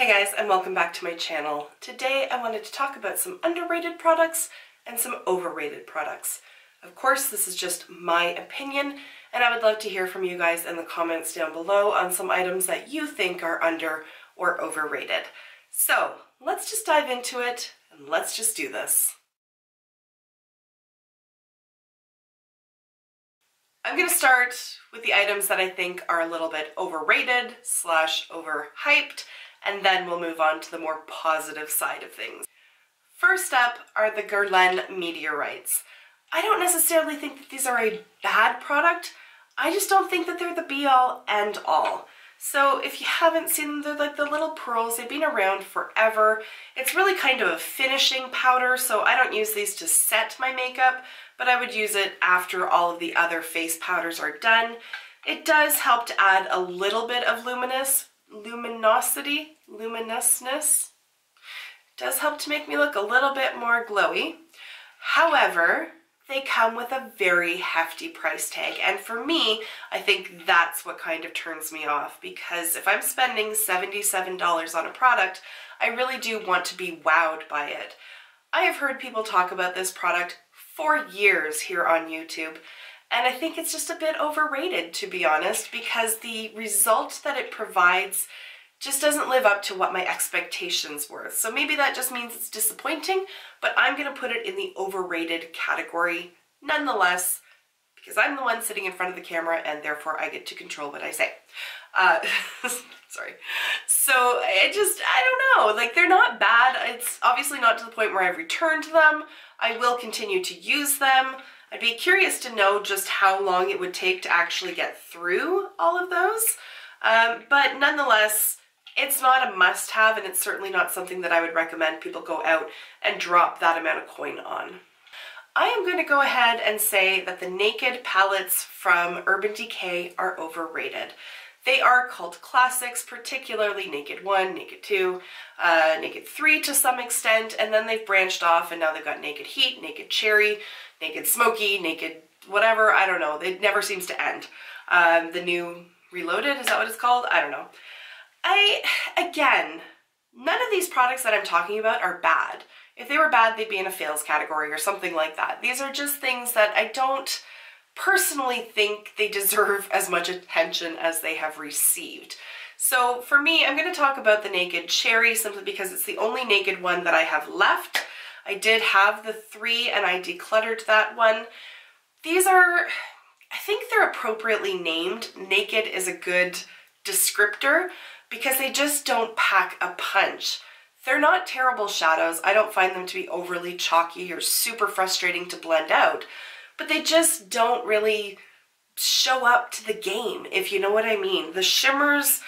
Hey guys, and welcome back to my channel. Today I wanted to talk about some underrated products and some overrated products. Of course, this is just my opinion, and I would love to hear from you guys in the comments down below on some items that you think are under or overrated. So let's just dive into it and let's just do this. I'm going to start with the items that I think are a little bit overrated / overhyped, and then we'll move on to the more positive side of things. First up are the Guerlain meteorites. I don't necessarily think that these are a bad product. I just don't think that they're the be-all and all. So if you haven't seen them, they're like the little pearls. They've been around forever. It's really kind of a finishing powder, so I don't use these to set my makeup, but I would use it after all of the other face powders are done. It does help to add a little bit of luminousness. It does help to make me look a little bit more glowy. However, they come with a very hefty price tag, and for me, I think that's what kind of turns me off, because if I'm spending $77 on a product, I really do want to be wowed by it. I have heard people talk about this product for years here on YouTube, and I think it's just a bit overrated, to be honest, because the result that it provides just doesn't live up to what my expectations were. So maybe that just means it's disappointing, but I'm going to put it in the overrated category nonetheless, because I'm the one sitting in front of the camera and therefore I get to control what I say. Sorry. So I don't know, like, they're not bad. It's obviously not to the point where I've returned them. I will continue to use them. I'd be curious to know just how long it would take to actually get through all of those. But nonetheless, it's not a must-have, and it's certainly not something that I would recommend people go out and drop that amount of coin on. I am going to go ahead and say that the Naked palettes from Urban Decay are overrated. They are cult classics, particularly Naked 1, Naked 2, Naked 3 to some extent, and then they've branched off and now they've got Naked Heat, Naked Cherry, Naked Smoky, Naked whatever, I don't know. It never seems to end. The new Reloaded, is that what it's called? I don't know. Again, none of these products that I'm talking about are bad. If they were bad, they'd be in a fails category or something like that. These are just things that I don't personally think they deserve as much attention as they have received. So for me, I'm going to talk about the Naked Cherry simply because it's the only Naked one that I have left. I did have the 3 and I decluttered that one. These are, I think they're appropriately named. Naked is a good descriptor because they just don't pack a punch. They're not terrible shadows. I don't find them to be overly chalky or super frustrating to blend out, but they just don't really show up to the game, if you know what I mean. The shimmers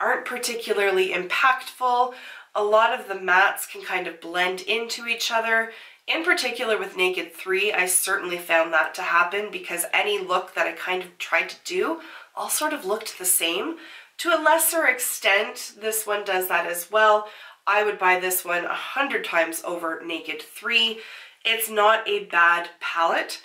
aren't particularly impactful. A lot of the mattes can kind of blend into each other. In particular with Naked 3, I certainly found that to happen because any look that I kind of tried to do all sort of looked the same. To a lesser extent, this one does that as well. I would buy this one 100 times over Naked 3. It's not a bad palette.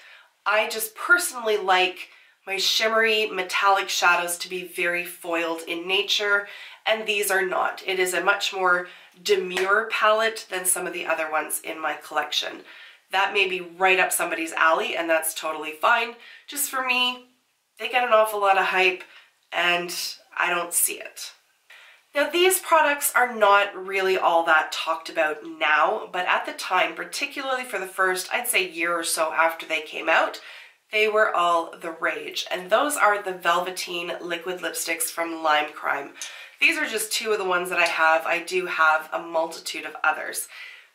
I just personally like my shimmery metallic shadows to be very foiled in nature, and these are not. It is a much more demure palette than some of the other ones in my collection. That may be right up somebody's alley, and that's totally fine. Just for me, they get an awful lot of hype, and I don't see it. Now, these products are not really all that talked about now, but at the time, particularly for the first, I'd say, year or so after they came out, they were all the rage. And those are the Velveteen liquid lipsticks from Lime Crime. These are just 2 of the ones that I have. I do have a multitude of others.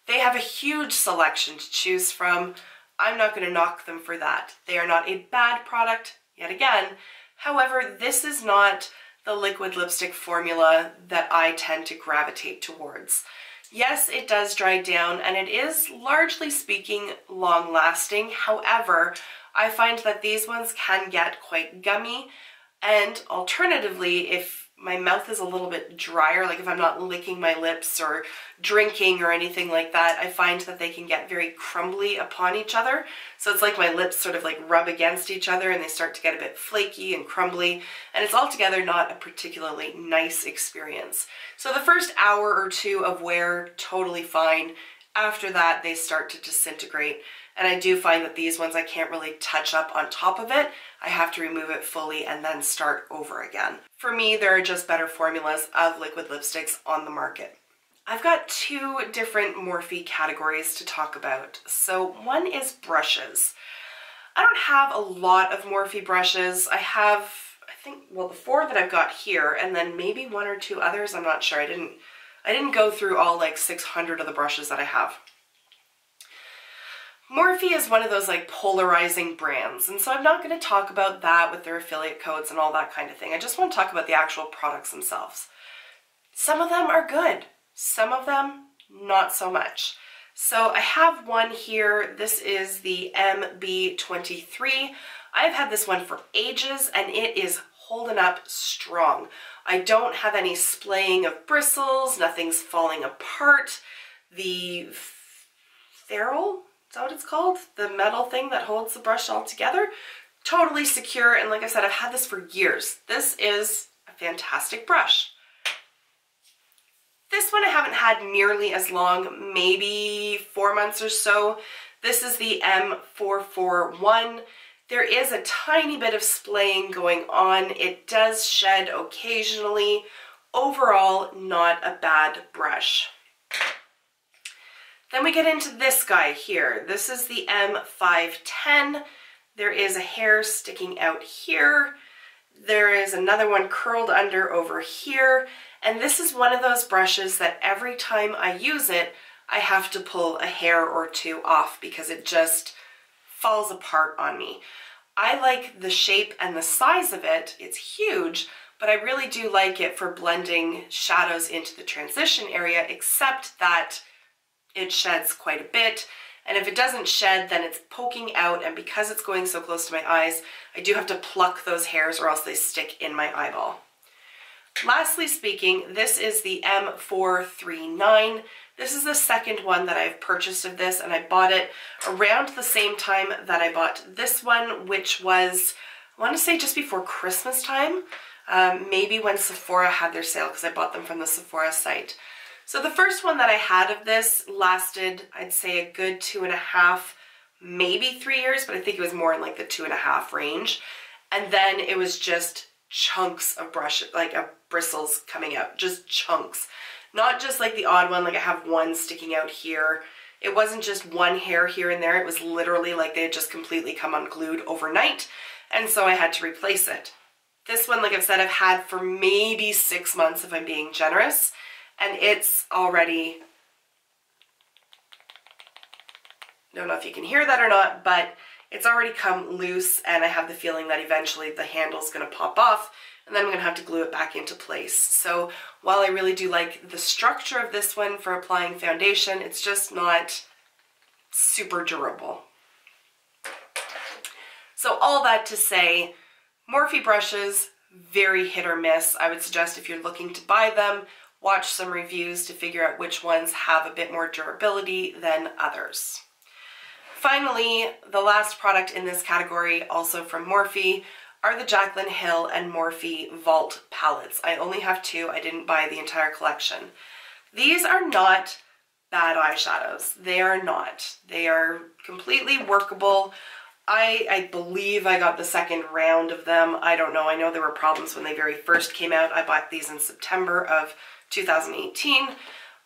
They have a huge selection to choose from. I'm not going to knock them for that. They are not a bad product, yet again. However, this is not the liquid lipstick formula that I tend to gravitate towards. Yes, it does dry down, and it is, largely speaking, long-lasting. However, I find that these ones can get quite gummy, and alternatively, if my mouth is a little bit drier, like if I'm not licking my lips or drinking or anything like that, I find that they can get very crumbly upon each other. So it's like my lips sort of like rub against each other and they start to get a bit flaky and crumbly, and it's altogether not a particularly nice experience. So the first hour or two of wear, totally fine. After that, they start to disintegrate. And I do find that these ones I can't really touch up on top of it. I have to remove it fully and then start over again. For me, there are just better formulas of liquid lipsticks on the market. I've got two different Morphe categories to talk about. So one is brushes. I don't have a lot of Morphe brushes. I have, I think, well, the 4 that I've got here, and then maybe 1 or 2 others. I'm not sure. I didn't go through all like 600 of the brushes that I have. Morphe is one of those like polarizing brands, and so I'm not going to talk about that with their affiliate codes and all that kind of thing. I just want to talk about the actual products themselves. Some of them are good, some of them not so much. So I have one here. This is the MB23. I've had this one for ages and it is holding up strong. I don't have any splaying of bristles, nothing's falling apart. The ferrule, is that what it's called? The metal thing that holds the brush all together? Totally secure, and like I said, I've had this for years. This is a fantastic brush. This one I haven't had nearly as long, maybe 4 months or so. This is the M441. There is a tiny bit of splaying going on. It does shed occasionally. Overall, not a bad brush. Then we get into this guy here. This is the M510. There is a hair sticking out here. There is another one curled under over here. And this is one of those brushes that every time I use it, I have to pull a hair or 2 off because it just falls apart on me. I like the shape and the size of it. It's huge, but I really do like it for blending shadows into the transition area, except that it sheds quite a bit, and if it doesn't shed, then it's poking out, and because it's going so close to my eyes, I do have to pluck those hairs or else they stick in my eyeball. Lastly speaking, this is the M439. This is the second one that I've purchased of this, and I bought it around the same time that I bought this one, which was, I want to say just before Christmas time, maybe when Sephora had their sale, because I bought them from the Sephora site. So the first one that I had of this lasted, I'd say, a good 2.5, maybe 3 years, but I think it was more in like the 2.5 range. And then it was just chunks of brush, like bristles coming out, just chunks. Not just like the odd one, like I have one sticking out here. It wasn't just one hair here and there. It was literally like they had just completely come unglued overnight. And so I had to replace it. This one, like I've said, I've had for maybe 6 months if I'm being generous. And it's already, don't know if you can hear that or not, but it's already come loose, and I have the feeling that eventually the handle's going to pop off and then I'm going to have to glue it back into place. So while I really do like the structure of this one for applying foundation, it's just not super durable. So all that to say, Morphe brushes, very hit or miss. I would suggest if you're looking to buy them, watch some reviews to figure out which ones have a bit more durability than others. Finally, the last product in this category, also from Morphe, are the Jaclyn Hill and Morphe Vault palettes. I only have 2. I didn't buy the entire collection. These are not bad eyeshadows. They are not. They are completely workable. I believe I got the second round of them. I don't know. I know there were problems when they very first came out. I bought these in September of 2018.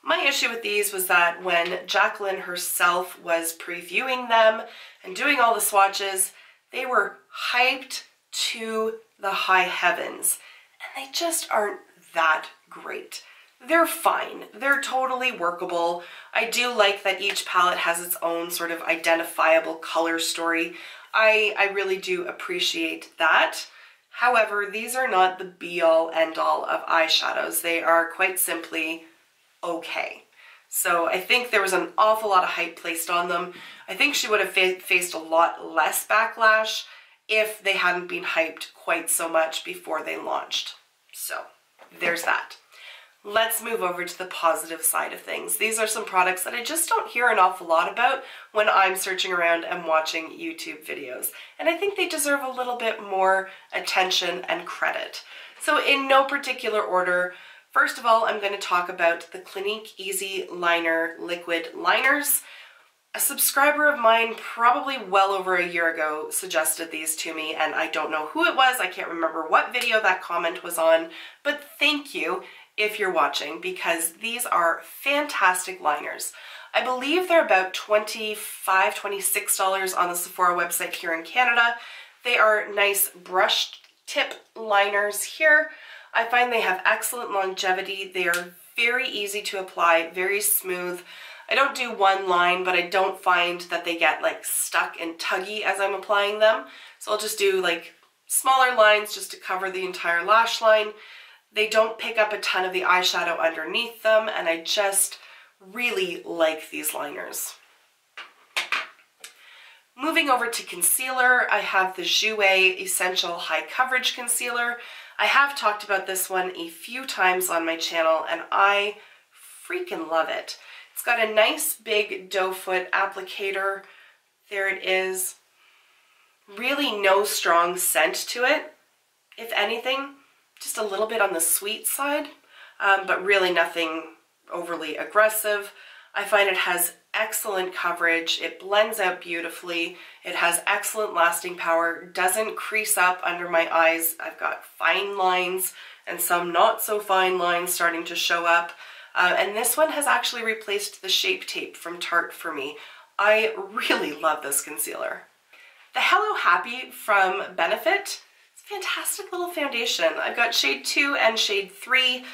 My issue with these was that when Jaclyn herself was previewing them and doing all the swatches, they were hyped to the high heavens, and they just aren't that great. They're fine. They're totally workable. I do like that each palette has its own sort of identifiable color story. I really do appreciate that. However, these are not the be-all, end-all of eyeshadows. They are quite simply okay. So I think there was an awful lot of hype placed on them. I think she would have faced a lot less backlash if they hadn't been hyped quite so much before they launched. So there's that. Let's move over to the positive side of things. These are some products that I just don't hear an awful lot about when I'm searching around and watching YouTube videos. And I think they deserve a little bit more attention and credit. So in no particular order, first of all, I'm going to talk about the Clinique Easy Liner Liquid Liners. A subscriber of mine probably well over a year ago suggested these to me, and I don't know who it was. I can't remember what video that comment was on, but thank you if you're watching, because these are fantastic liners. I believe they're about $25, $26 on the Sephora website here in Canada. They are nice brush tip liners here. I find they have excellent longevity. They are very easy to apply, very smooth. I don't do one line, but I don't find that they get like stuck and tuggy as I'm applying them. So I'll just do like smaller lines just to cover the entire lash line. They don't pick up a ton of the eyeshadow underneath them, and I just really like these liners. Moving over to concealer, I have the Jouer Essential High Coverage Concealer. I have talked about this one a few times on my channel, and I freaking love it. It's got a nice big doe foot applicator. There it is. Really no strong scent to it. If anything, just a little bit on the sweet side, but really nothing overly aggressive. I find it has excellent coverage. It blends out beautifully. It has excellent lasting power. Doesn't crease up under my eyes. I've got fine lines and some not so fine lines starting to show up. And this one has actually replaced the Shape Tape from Tarte for me. I really love this concealer. The Hello Happy from Benefit. Fantastic little foundation. I've got shade 2 and shade 3.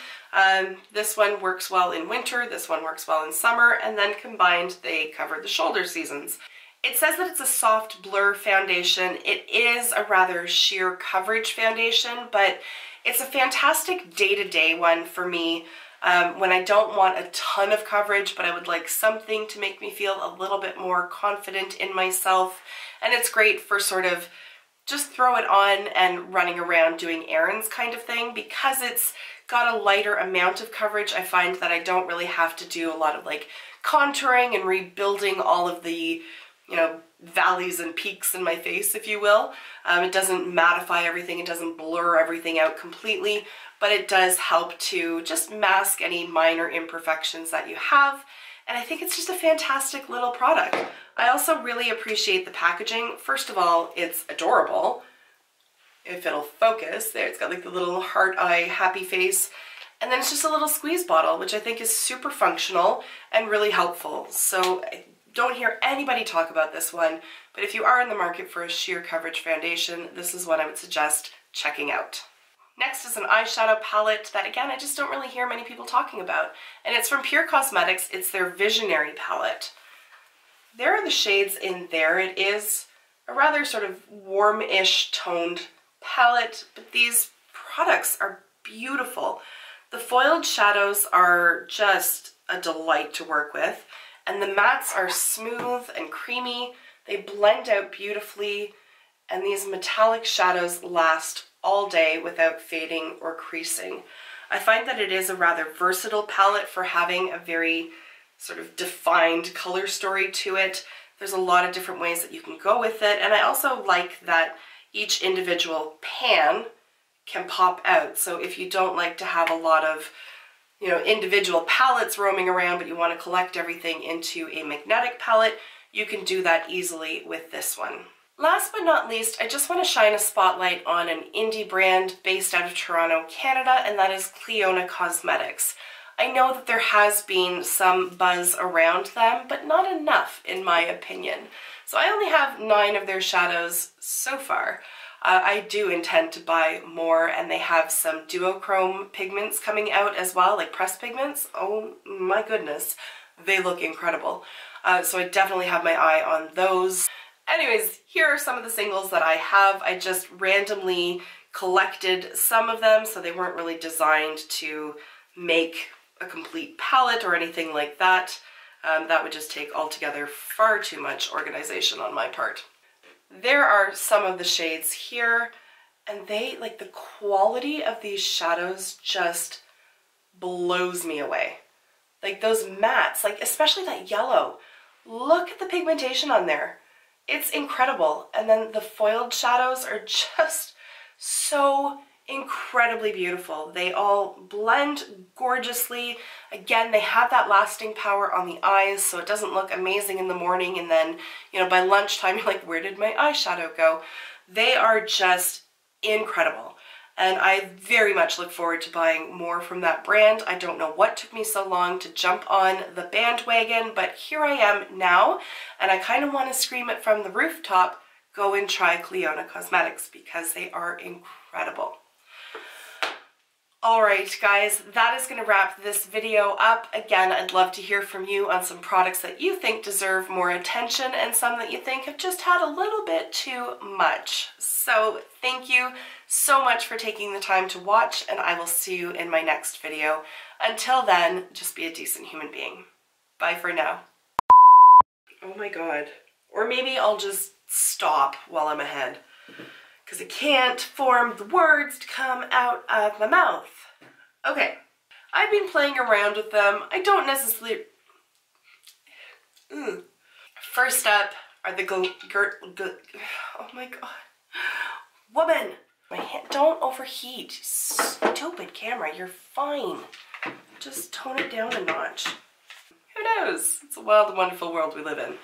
This one works well in winter, this one works well in summer, and then combined they cover the shoulder seasons. It says that it's a soft blur foundation. It is a rather sheer coverage foundation, but it's a fantastic day-to-day one for me when I don't want a ton of coverage, but I would like something to make me feel a little bit more confident in myself. And it's great for sort of just throw it on and running around doing errands kind of thing. Because it's got a lighter amount of coverage, I find that I don't really have to do a lot of like contouring and rebuilding all of the, you know, valleys and peaks in my face, if you will. It doesn't mattify everything, it doesn't blur everything out completely, but it does help to just mask any minor imperfections that you have. And I think it's just a fantastic little product. I also really appreciate the packaging. First of all, it's adorable. If it'll focus, there it's got like the little heart eye happy face. And then it's just a little squeeze bottle, which I think is super functional and really helpful. So I don't hear anybody talk about this one, but if you are in the market for a sheer coverage foundation, this is one I would suggest checking out. Next is an eyeshadow palette that, again, I just don't really hear many people talking about. And it's from Pure Cosmetics. It's their Visionary palette. There are the shades in there. It is a rather sort of warm-ish toned palette, but these products are beautiful. The foiled shadows are just a delight to work with, and the mattes are smooth and creamy. They blend out beautifully, and these metallic shadows last all day without fading or creasing. I find that it is a rather versatile palette for having a very sort of defined color story to it. There's a lot of different ways that you can go with it, and I also like that each individual pan can pop out. So if you don't like to have a lot of, you know, individual palettes roaming around, but you want to collect everything into a magnetic palette, you can do that easily with this one. Last but not least, I just want to shine a spotlight on an indie brand based out of Toronto, Canada, and that is Clionadh Cosmetics. I know that there has been some buzz around them, but not enough in my opinion. So I only have 9 of their shadows so far. I do intend to buy more, and they have some duochrome pigments coming out as well, like pressed pigments. Oh my goodness, they look incredible. So I definitely have my eye on those. Anyways, here are some of the singles that I have. I just randomly collected some of them, so they weren't really designed to make a complete palette or anything like that. That would just take altogether far too much organization on my part. There are some of the shades here, And they, like, the quality of these shadows just blows me away. Like those mattes, like especially that yellow. Look at the pigmentation on there. It's incredible. And then the foiled shadows are just so incredibly beautiful. They all blend gorgeously. Again, they have that lasting power on the eyes, so it doesn't look amazing in the morning and then, you know, by lunchtime you're like, where did my eyeshadow go? They are just incredible. And I very much look forward to buying more from that brand. I don't know what took me so long to jump on the bandwagon, but here I am now, and I kind of want to scream it from the rooftop, go and try Clionadh Cosmetics because they are incredible. Alright guys, that is going to wrap this video up. Again, I'd love to hear from you on some products that you think deserve more attention and some that you think have just had a little bit too much. So thank you so much for taking the time to watch, and I will see you in my next video. Until then, just be a decent human being. Bye for now. Oh my god. Or maybe I'll just stop while I'm ahead, because I can't form the words to come out of my mouth. Okay, I've been playing around with them. I don't necessarily... First up are the oh my god. Woman! My hand, don't overheat. Stupid camera, you're fine. Just tone it down a notch. Who knows? It's a wild and wonderful world we live in.